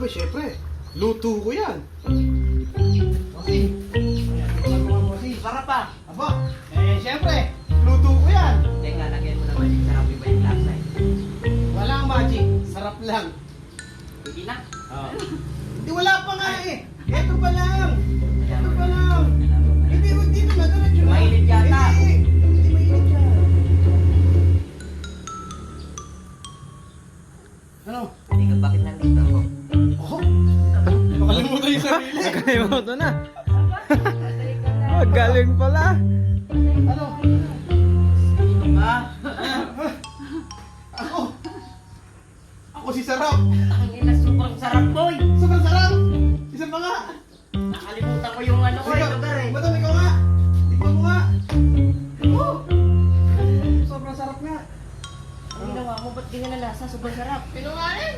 Aba, syempre. Luto ko yan. Sarap pa. Aba, syempre. Luto ko yan. Teka, lagyan mo naman yung sarap iba yung lasa eh. Walang magic. Sarap lang. Hindi na. Di wala pa nga eh. Ito pa lang. Ito pa lang. Hindi na diretso na. Mainit yata. Hindi mainit yan. Ano? Hindi ka bakit nandito ako? Oh? Nakalimutan yung sarili. Nakalimutan na. Oh, galing pala. Ano? Ako. Ako si Sarap. Ang ina, sobrang sarap boy. Sobrang sarap. Isa pa nga. Nakalimutan ko yung ano ko eh, lugar eh. Madam, ikaw nga. Ikaw mo nga. Oh. Sobrang sarap nga. Ang ginawa mo, ba't ganyan na lasa? Sobrang sarap. Pinungain.